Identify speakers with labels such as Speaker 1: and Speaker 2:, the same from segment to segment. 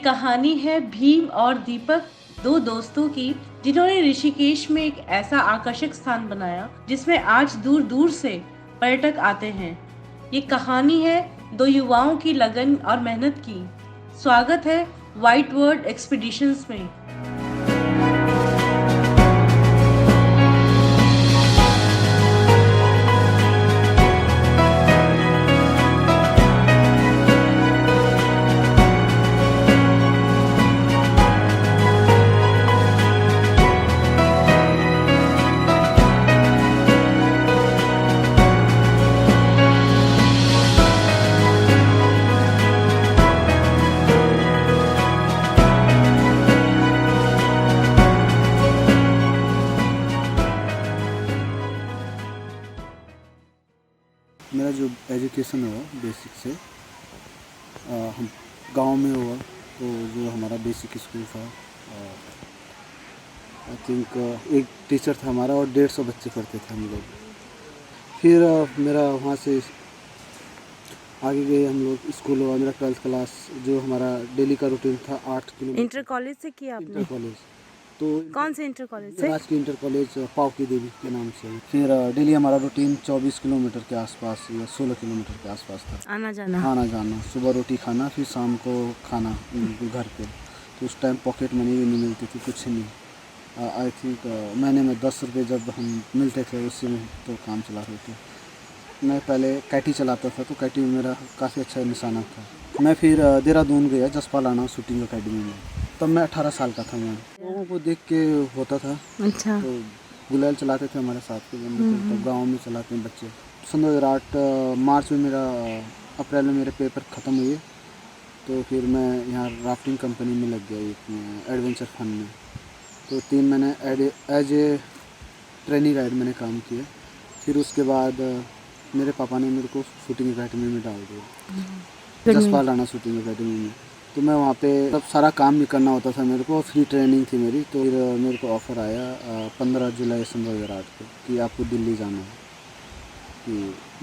Speaker 1: कहानी है भीम और दीपक, दो दोस्तों की जिन्होंने ऋषिकेश में एक ऐसा आकर्षक स्थान बनाया जिसमें आज दूर दूर से पर्यटक आते हैं। ये कहानी है दो युवाओं की लगन और मेहनत की। स्वागत है व्हाइट वर्ल्ड एक्सपीडिशंस में।
Speaker 2: मेरा जो एजुकेशन हुआ बेसिक से हम गांव में हुआ, तो जो हमारा बेसिक स्कूल था, आई थिंक एक टीचर था हमारा और 150 बच्चे पढ़ते थे हम लोग। फिर मेरा वहाँ से आगे गए हम लोग, स्कूल हुआ मेरा 12th क्लास। जो हमारा डेली का रूटीन था 8 किलोमीटर।
Speaker 3: इंटर कॉलेज से किया आपने?
Speaker 2: इंटर कॉलेज तो
Speaker 3: कौन से इंटर कॉलेज से?
Speaker 2: राजकीय इंटर कॉलेज पावकी देवी के नाम से। फिर डेली हमारा रूटीन 24 किलोमीटर के आसपास या 16 किलोमीटर के आसपास था।
Speaker 3: आना जाना?
Speaker 2: आना जाना, सुबह रोटी खाना, फिर शाम को खाना घर पे। तो उस टाइम पॉकेट मनी भी नहीं मिलती थी, कुछ नहीं। आई थिंक महीने में 10 रुपये जब हम मिलते थे उसी में तो काम चला रहे थे। मैं पहले कैटी चलाता था, तो कैटी में मेरा काफ़ी अच्छा निशाना था। मैं फिर देहरादून गया जसपाल राणा शूटिंग अकेडमी में। तब मैं 18 साल का था। मैं लोगों को देख के होता था।
Speaker 3: अच्छा।
Speaker 2: तो गुलाल चलाते थे हमारे साथ के बंदे, तो गाँव में चलाते हैं बच्चे। सन 2008 मार्च में अप्रैल में मेरे पेपर ख़त्म हुए। तो फिर मैं यहाँ राफ्टिंग कंपनी में लग गया, एक एडवेंचर फन में। तो 3 महीने एज ए ट्रेनिंग गाइड मैंने काम किया। फिर उसके बाद मेरे पापा ने मेरे को शूटिंग अकेडमी में डाल दिया, जसपाल राणा शूटिंग अकेडमी में। तो मैं वहाँ पे तब सारा काम भी करना होता था मेरे को, फ्री ट्रेनिंग थी मेरी। तो फिर मेरे को ऑफ़र आया 15 जुलाई सन 2008 को कि आपको दिल्ली जाना है। कि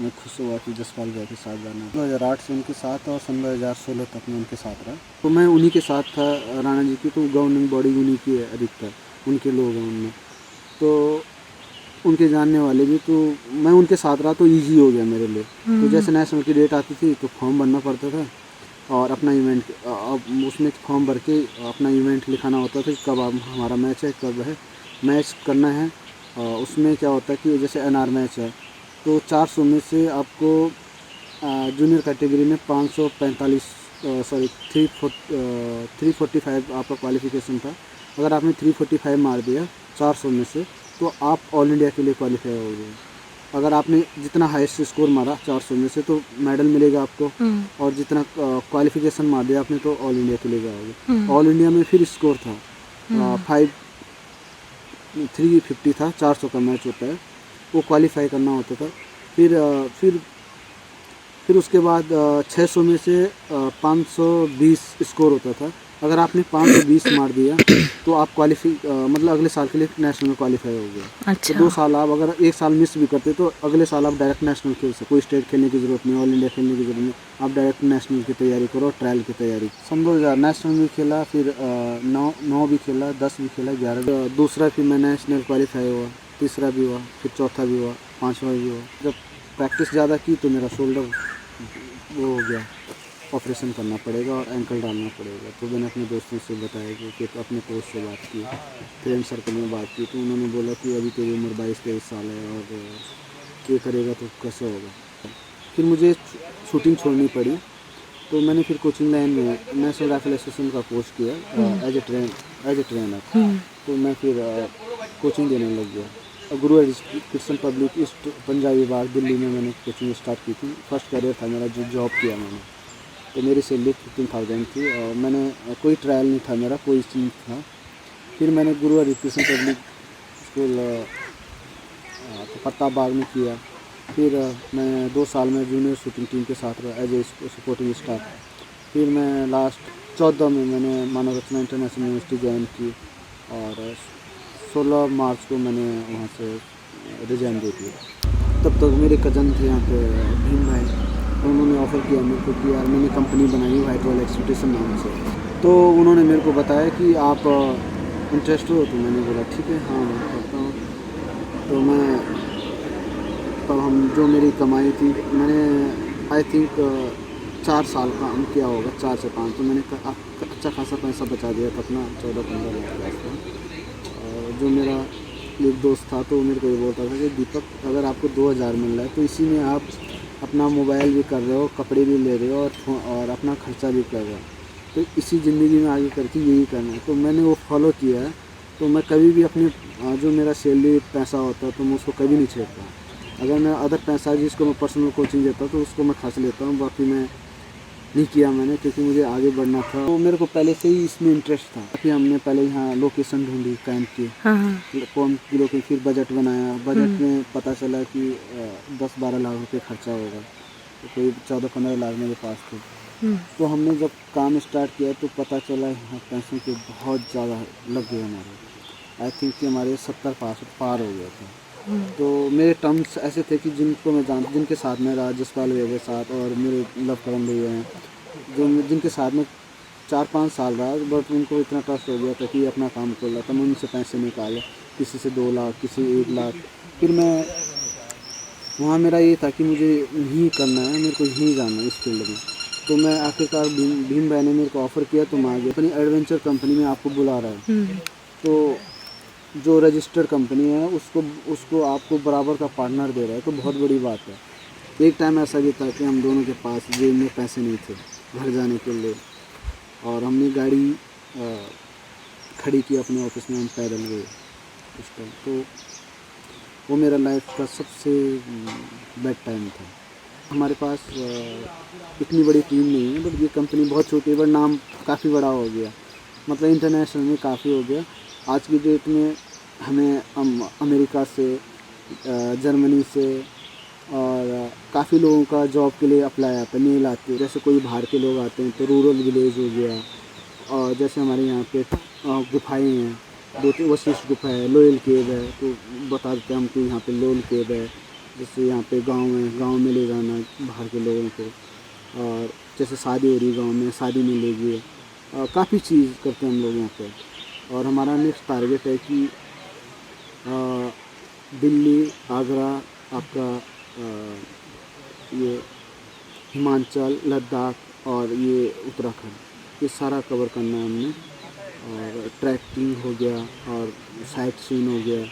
Speaker 2: मैं खुश हुआ कि जसपाल भैया के साथ जाना है। 2008 से उनके साथ और सन 2016 तक मैं उनके साथ रहा। तो मैं उन्हीं के साथ था, राणा जी की तो गवर्निंग बॉडी उन्हीं की है अधिकतर, उनके लोग हैं उनमें। तो उनके जानने वाले भी, तो मैं उनके साथ रहा तो ईजी हो गया मेरे लिए। तो जैसे नेशनल की डेट आती थी तो फॉर्म भरना पड़ता था और अपना इवेंट उसमें फॉर्म भर के अपना इवेंट लिखाना होता था कि कब हमारा मैच है, कब है मैच करना है। उसमें क्या होता है कि जैसे एनआर मैच है तो 400 में से आपको जूनियर कैटेगरी में 345 आपका क्वालिफ़िकेशन था। अगर आपने 345 मार दिया 400 में से तो आप ऑल इंडिया के लिए क्वालिफाई हो गए। अगर आपने जितना हाईएस्ट स्कोर मारा 400 में से तो मेडल मिलेगा आपको, और जितना क्वालिफिकेशन मार दिया आपने तो ऑल इंडिया के लिए जाओगे। ऑल इंडिया में फिर स्कोर था 350 था, 400 का मैच होता है, वो क्वालिफाई करना होता था। फिर उसके बाद 600 में से 520 स्कोर होता था। अगर आपने 520 मार दिया तो आप मतलब अगले साल के लिए नेशनल में क्वालिफाई हो गए।
Speaker 3: अच्छा।
Speaker 2: तो 2 साल आप अगर एक साल मिस भी करते तो अगले साल आप डायरेक्ट नेशनल खेल सकते। कोई स्टेट खेलने की ज़रूरत नहीं, ऑल इंडिया खेलने की ज़रूरत नहीं, आप डायरेक्ट नेशनल की तैयारी करो, ट्रायल की तैयारी। सन 2000 नेशनल भी खेला, फिर 9 भी खेला, 10 भी खेला, 11 दूसरा फिर मैं नेशनल क्वालिफाई हुआ, तीसरा भी हुआ, फिर चौथा भी हुआ, 5वां भी हुआ। जब प्रैक्टिस ज़्यादा की तो मेरा शोल्डर वो हो गया, ऑपरेशन करना पड़ेगा और एंकल डालना पड़ेगा। तो मैंने अपने दोस्तों से बताया कि अपने कोच से बात की, फ्रेंड सर्कल में बात की, तो उन्होंने बोला कि अभी तेरी उम्र 22-23 साल है और क्या करेगा तो कैसे होगा। फिर मुझे शूटिंग छोड़नी पड़ी। तो मैंने फिर कोचिंग लाइन में नेशनल राइफल एसोसिएशन का कोर्स किया एज ए ट्रेनर। तो मैं फिर कोचिंग देने लग गया। गुरु एजुकेशन पब्लिक ईस्ट पंजाबी बाग दिल्ली में मैंने कोचिंग स्टार्ट की थी। फर्स्ट करियर था मेरा, जो जॉब किया मैंने। तो मेरी सैलरी 15,000 थी और मैंने कोई ट्रायल नहीं था मेरा, कोई चीज़ था। फिर मैंने गुरु एजुकेशन पब्लिक स्कूल प्रताप बाग में किया। फिर मैं 2 साल में जूनियर शूटिंग टीम के साथ रहा एज ए सपोर्टिंग स्टाफ। फिर मैं लास्ट 14 में मैंने मानव रचना इंटरनेशनल यूनिवर्सिटी ज्वाइन की और 16 मार्च को मैंने वहाँ से रिजाइन दे दिया। तब तक मेरे कज़न थे यहाँ पे भीम भाई, उन्होंने ऑफ़र किया मेरे को कि यार मैंने कंपनी बनाई व्हाइट वर्ल्ड एक्सपीडिशन नाम से। तो उन्होंने मेरे को बताया कि आप इंटरेस्ट हो, तो मैंने बोला ठीक है, हाँ मैं करता हूँ। तो मैं तब हम जो मेरी कमाई थी, मैंने आई थिंक 4 साल काम किया होगा, 4 से 5, तो मैंने अच्छा खासा पैसा बचा दिया था अपना, 14-15 लाख के आसपास। और जो मेरा एक दोस्त था तो मेरे को ये बोलता था कि दीपक, अगर आपको 2000 मिल रहा है तो इसी में आप अपना मोबाइल भी कर रहे हो, कपड़े भी ले रहे हो और अपना खर्चा भी कर रहे हो, तो इसी ज़िंदगी में आगे करके यही करना है। तो मैंने वो फॉलो किया है। तो मैं कभी भी अपनी जो मेरा सैलरी पैसा होता है तो मैं उसको कभी नहीं छेड़ता। अगर मैं अदर पैसा जिसको मैं पर्सनल कोचिंग देता हूँ तो उसको मैं खर्च लेता हूँ, बाकी मैं नहीं किया मैंने, क्योंकि मुझे आगे बढ़ना था। तो मेरे को पहले से ही इसमें इंटरेस्ट था। फिर हमने पहले यहाँ लोकेशन ढूंढी कैंप की, कौन की लोकेशन, फिर बजट बनाया। बजट में पता चला कि 10-12 लाख रुपये खर्चा होगा, तो कोई 14-15 लाख मेरे पास थे। तो हमने जब काम स्टार्ट किया तो पता चला यहाँ पैसों के बहुत ज़्यादा लग गए हमारे। आई थिंक कि हमारे 70 पार हो गया था। तो मेरे टर्म्स ऐसे थे कि जिनको मैं जानता, जिनके साथ में रहा, जसपाल भैया के साथ और मेरे लवकरण भैया हैं, जिनके साथ में 4-5 साल रहा, बट उनको इतना ट्रस्ट हो गया था कि अपना काम खोल रहा था। मैं उनसे पैसे निकाले, किसी से 2 लाख, किसी 1 लाख। फिर मैं वहाँ, मेरा ये था कि मुझे यही करना है, मेरे को यही जाना है इस फील्ड में। तो मैं आखिरकार भीम भाई ने मेरे को ऑफ़र किया, तो मैं आ गया। अपनी एडवेंचर कंपनी में आपको बुला रहा है, तो जो रजिस्टर्ड कंपनी है उसको आपको बराबर का पार्टनर दे रहा है, तो बहुत बड़ी बात है। एक टाइम ऐसा भी था कि हम दोनों के पास जेब में पैसे नहीं थे घर जाने के लिए, और हमने गाड़ी खड़ी की अपने ऑफिस में, हम पैदल गए उस टाइम। तो वो मेरा लाइफ का सबसे बेड टाइम था। हमारे पास इतनी बड़ी टीम नहीं है, बट ये कंपनी बहुत छोटी है, बट नाम काफ़ी बड़ा हो गया, मतलब इंटरनेशनल में काफ़ी हो गया। आज की डेट में हमें अमेरिका से, जर्मनी से और काफ़ी लोगों का जॉब के लिए अप्लाई आता है, मेल आती है। जैसे कोई बाहर के लोग आते हैं तो रूरल विलेज हो गया, और जैसे हमारे यहाँ पे गुफाएँ हैं, 2-3 वशिष्ठ गुफा है, लोयल केव है, तो बता देते हैं हमको यहाँ पे लोयल केव है। जैसे यहाँ पे गांव है, गांव में ले जाना बाहर के लोगों को, और जैसे शादी हो रही गांव में, शादी में ले गए, काफ़ी चीज़ करते हैं हम लोग यहाँ पे। और हमारा नेक्स्ट टारगेट है कि दिल्ली, आगरा, आपका ये हिमाचल, लद्दाख और ये उत्तराखंड, ये सारा कवर करना है हमने। और ट्रैकिंग हो गया, और साइट सीन हो गया,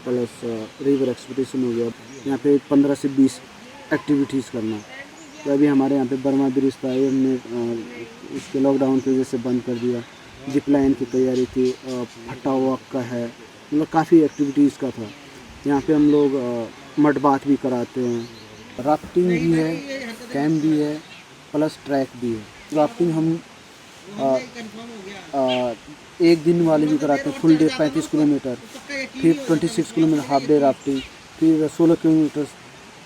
Speaker 2: प्लस रिवर एक्सपीडिशन हो गया। यहाँ पे 15 से 20 एक्टिविटीज़ करना। तो अभी हमारे यहाँ पे बर्मा ब्रिज था, ये हमने इसके लॉकडाउन की वजह से बंद कर दिया। जिप लाइन की तैयारी थी, फट्टा वॉक का है, मतलब काफ़ी एक्टिविटीज़ का था। यहाँ पे हम लोग मड बाथ भी कराते हैं, राफ्टिंग भी है, कैंप भी है, प्लस ट्रैक भी है। राफ्टिंग हम एक दिन वाले भी कराते हैं, फुल डे 35 किलोमीटर, फिर 26 किलोमीटर हाफ डे राफ्टिंग, फिर 16 किलोमीटर,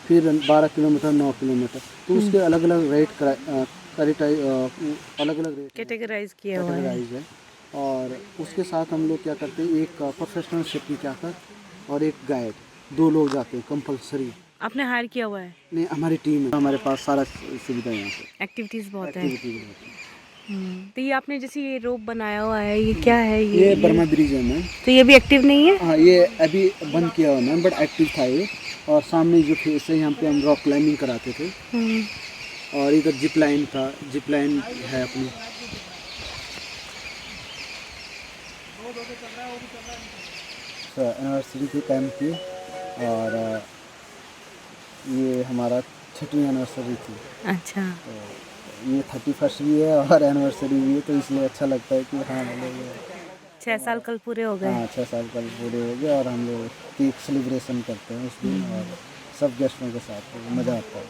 Speaker 2: फिर 12 किलोमीटर, 9 किलोमीटर। तो उसके अलग अलग रेट अलग अलग रेट
Speaker 3: कैटेगराइज किया हुआ है।
Speaker 2: और उसके साथ हम लोग क्या करते हैं, एक प्रोफेशनल शिपकीपर और एक गाइड, 2 लोग जाते हैं कंपलसरी।
Speaker 3: आपने हायर किया हुआ है?
Speaker 2: नहीं, हमारी टीम है, हमारे पास सारा सुविधा है यहाँ पे।
Speaker 3: एक्टिविटीज़ बहुत है। तो ये आपने जैसे ये रोप बनाया हुआ है, ये क्या है?
Speaker 2: ये बर्मा ब्रिज है मैम।
Speaker 3: तो ये भी एक्टिव नहीं है?
Speaker 2: हाँ, ये अभी बंद किया हुआ मैम, बट एक्टिव था ये। और सामने जो फेस है, यहाँ पे हम रॉक क्लाइंबिंग कराते थे, और इधर जिप लाइन था, जिप लाइन है अपनी। एनिवर्सरी की कैंप की, और ये हमारा 6वीं एनिवर्सरी थी।
Speaker 3: अच्छा।
Speaker 2: तो ये 31st भी है और एनिवर्सरी भी है, तो इसलिए अच्छा लगता है कि हाँ हम लोग
Speaker 3: 6 साल कल पूरे हो गए।
Speaker 2: हाँ 6 साल कल पूरे हो गए, और हम लोग केक सेलिब्रेशन करते हैं उस दिन, और सब गेस्टों के साथ, तो मज़ा आता है।